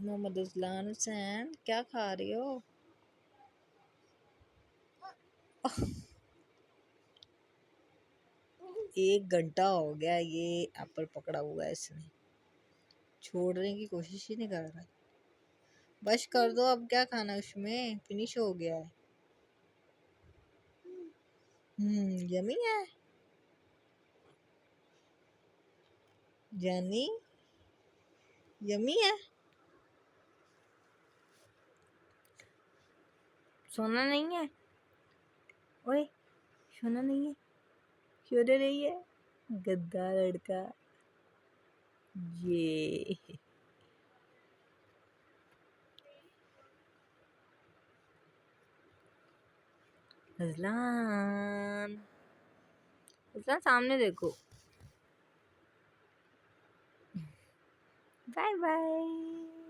Mohammad Azlan Hussain क्या खा रही हो? 1 घंटा हो गया ये एप्पल पकड़ा हुआ है इसने, छोड़ने की कोशिश ही नहीं कर रहा। बस कर दो, अब क्या खाना उसमें, फिनिश हो गया है। यमी है जानी, यमी है। सोना नहीं है? ओए सोना नहीं है, क्यों रो रही है? गद्दा लड़का ये। अजलान, अजलान सामने देखो। Bye bye.